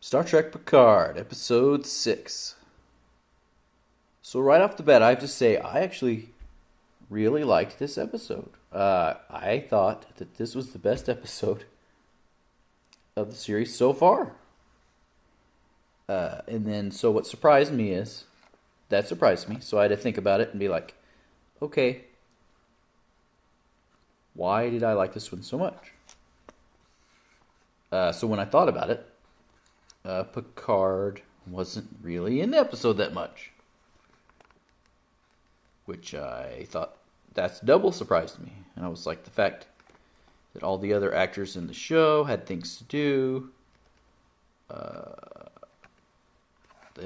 Star Trek Picard, Episode 6. So, right off the bat, I have to say, I actually really liked this episode. I thought that this was the best episode of the series so far. So what surprised me is, that surprised me, so I had to think about it and be like, okay, why did I like this one so much? So, when I thought about it, Picard wasn't really in the episode that much, which I thought that's double surprised me. And I was like, the fact that all the other actors in the show had things to do, the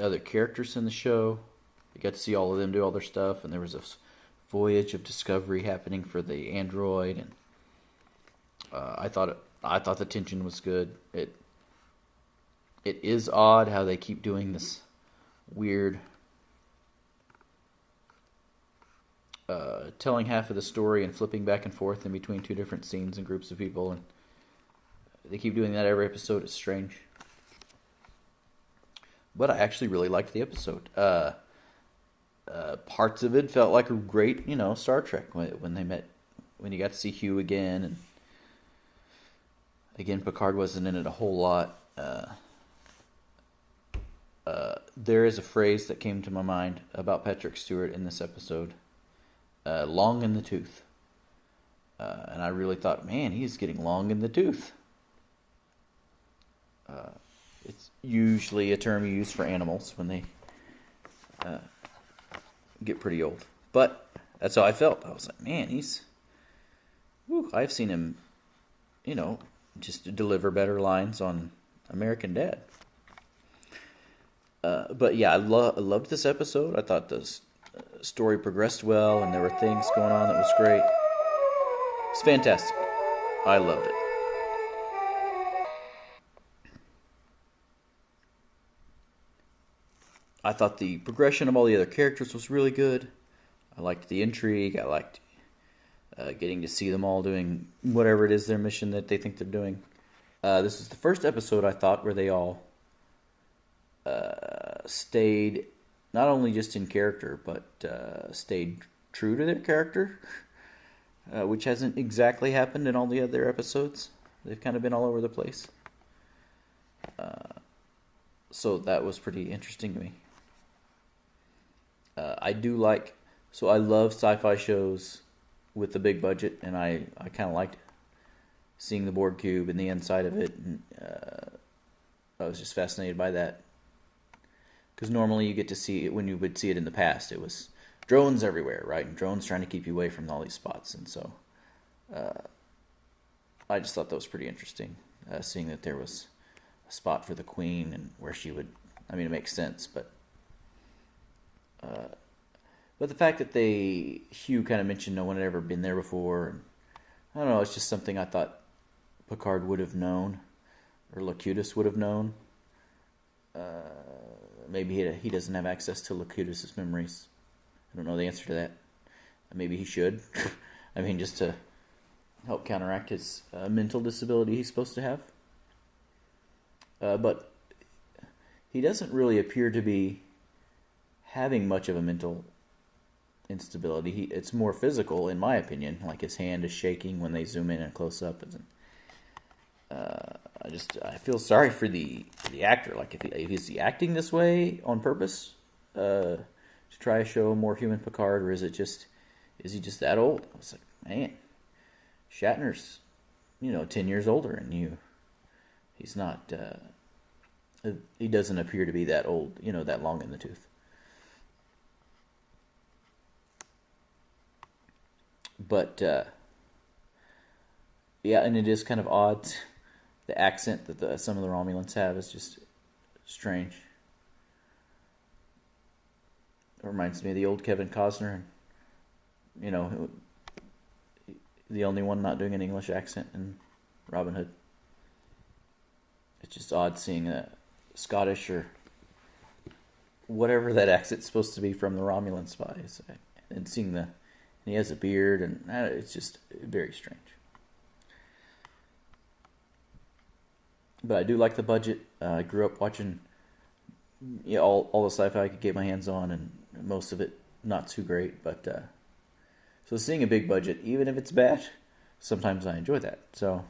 other characters in the show, you got to see all of them do all their stuff, and there was a voyage of discovery happening for the android, and I thought the tension was good. It is odd how they keep doing this weird telling half of the story and flipping back and forth in between two different scenes and groups of people, and they keep doing that every episode. It's strange, but I actually really liked the episode. Parts of it felt like a great, Star Trek when they met, when you got to see Hugh again, and again Picard wasn't in it a whole lot. There is a phrase that came to my mind about Patrick Stewart in this episode, long in the tooth. And I really thought, man, he's getting long in the tooth. It's usually a term used for animals when they get pretty old. But that's how I felt. I was like, man, I've seen him, just deliver better lines on American Dad. But yeah, I loved this episode. I thought the story progressed well, and there were things going on that was great. It's fantastic. I loved it. I thought the progression of all the other characters was really good. I liked the intrigue. I liked getting to see them all doing whatever it is their mission that they think they're doing. This is the first episode, I thought, where they all stayed not only just in character, but stayed true to their character, which hasn't exactly happened in all the other episodes. They've kind of been all over the place. So that was pretty interesting to me. I love sci-fi shows with the big budget, and I kind of liked seeing the Borg cube and the inside of it, and I was just fascinated by that. Because normally you get to see it, when you would see it in the past, it was drones everywhere, right? And drones trying to keep you away from all these spots. And so I just thought that was pretty interesting, seeing that there was a spot for the Queen and where she would, it makes sense, but the fact that Hugh kind of mentioned no one had ever been there before, and I don't know, it's just something I thought Picard would have known, or Locutus would have known. Maybe he doesn't have access to Locutus's memories. I don't know the answer to that. Maybe he should. Just to help counteract his mental disability he's supposed to have. But he doesn't really appear to be having much of a mental instability. It's more physical, in my opinion. Like his hand is shaking when they zoom in and close up. I feel sorry for the actor. Like if he's acting this way on purpose to try to show a more human Picard, or is he just that old? I was like, man, Shatner's 10 years older than he's not. He doesn't appear to be that old, that long in the tooth. But yeah, and it is kind of odd. The accent that some of the Romulans have is just strange. It reminds me of the old Kevin Costner, the only one not doing an English accent in Robin Hood. It's just odd seeing a Scottish or whatever that accent's supposed to be from the Romulan spies, and and he has a beard, and it's just very strange. But I do like the budget. I grew up watching all the sci-fi I could get my hands on, and most of it not too great. But so seeing a big budget, even if it's bad, sometimes I enjoy that. So,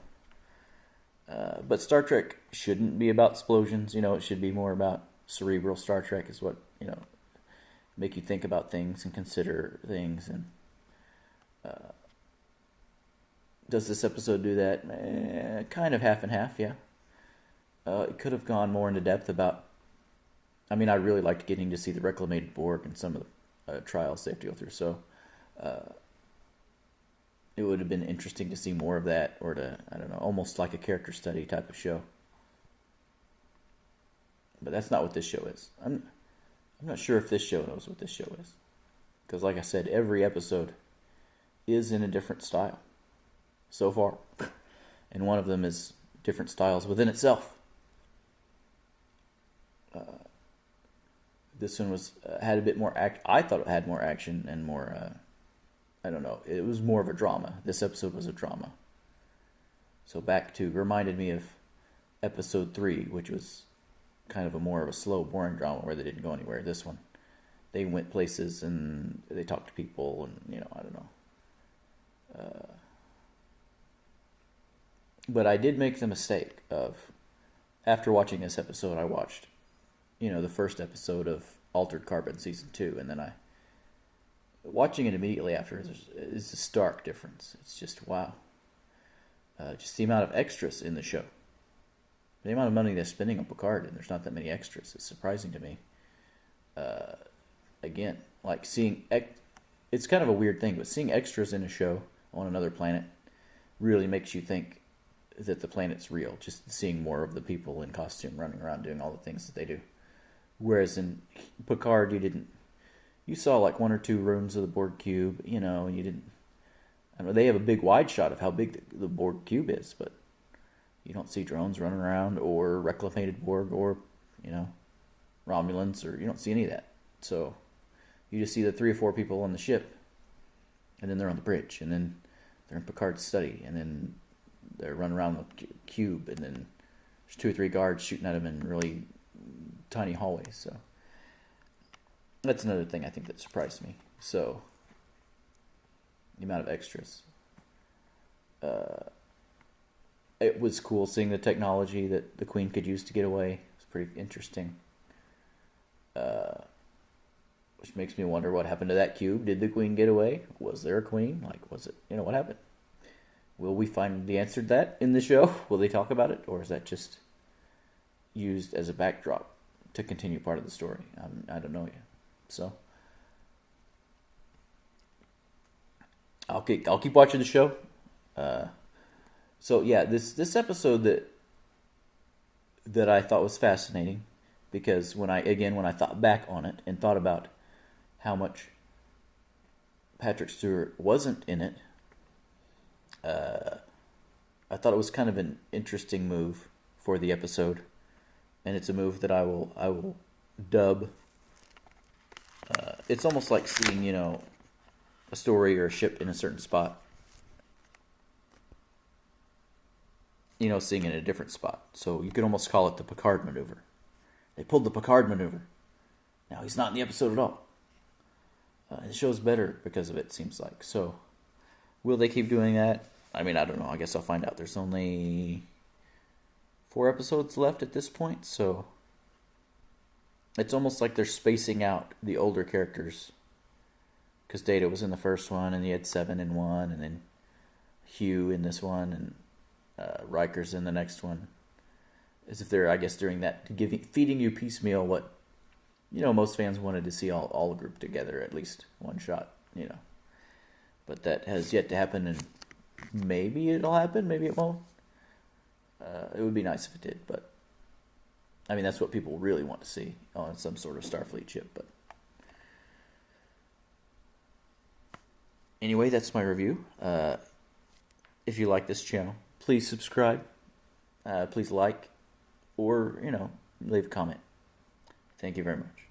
but Star Trek shouldn't be about explosions. It should be more about cerebral. Star Trek is what make you think about things and consider things. And does this episode do that? Kind of half and half, yeah. It could have gone more into depth about. I mean, I really liked getting to see the reclamated Borg and some of the trials they have to go through. So, it would have been interesting to see more of that, or I don't know, almost like a character study type of show. But that's not what this show is. I'm not sure if this show knows what this show is, because, like I said, every episode is in a different style so far, and one of them is different styles within itself. This one had a bit more I thought it had more action and more. I don't know. It was more of a drama. This episode was a drama. So reminded me of episode 3, which was kind of more of a slow, boring drama where they didn't go anywhere. This one, they went places and they talked to people, and I don't know. But I did make the mistake of, after watching this episode, I watched, the first episode of Altered Carbon Season 2, and then watching it immediately after is a stark difference. It's just, wow. Just the amount of extras in the show. The amount of money they're spending on Picard, and there's not that many extras, is surprising to me. Again, like it's kind of a weird thing, but seeing extras in a show on another planet really makes you think that the planet's real. Just seeing more of the people in costume running around doing all the things that they do. Whereas in Picard, you saw like 1 or 2 rooms of the Borg cube, and you didn't. I know they have a big wide shot of how big the Borg cube is, but you don't see drones running around or reclamated Borg or Romulans, or you don't see any of that. So you just see the 3 or 4 people on the ship, and then they're on the bridge, and then they're in Picard's study, and then they're running around the cube, and then there's 2 or 3 guards shooting at them in really tiny hallways. So that's another thing I think that surprised me. So the amount of extras. It was cool seeing the technology that the Queen could use to get away. It's pretty interesting. Which makes me wonder what happened to that cube. Did the Queen get away? Was there a Queen? Like, was it, what happened? Will we find the answer to that in the show? Will they talk about it? Or is that just used as a backdrop to continue part of the story? I don't know yet. So I'll keep watching the show. So yeah, this episode that I thought was fascinating, because when I thought back on it and thought about how much Patrick Stewart wasn't in it, I thought it was kind of an interesting move for the episode, and it's a move that I will dub. It's almost like seeing a story or a ship in a certain spot, seeing it in a different spot. So you could almost call it the Picard maneuver. They pulled the Picard maneuver. Now he's not in the episode at all. The show's better because of it, seems like. So will they keep doing that? I mean, I don't know. I guess I'll find out. There's only 4 episodes left at this point, so it's almost like they're spacing out the older characters, because Data was in the first one, and you had 7 in one, and then Hugh in this one, and Riker's in the next one. As if they're, I guess, doing that, feeding you piecemeal what most fans wanted to see all grouped together, at least one shot. But that has yet to happen, and maybe it'll happen, maybe it won't. It would be nice if it did, but I mean, that's what people really want to see on some sort of Starfleet ship. But anyway, that's my review. If you like this channel, please subscribe. Please like, or leave a comment. Thank you very much.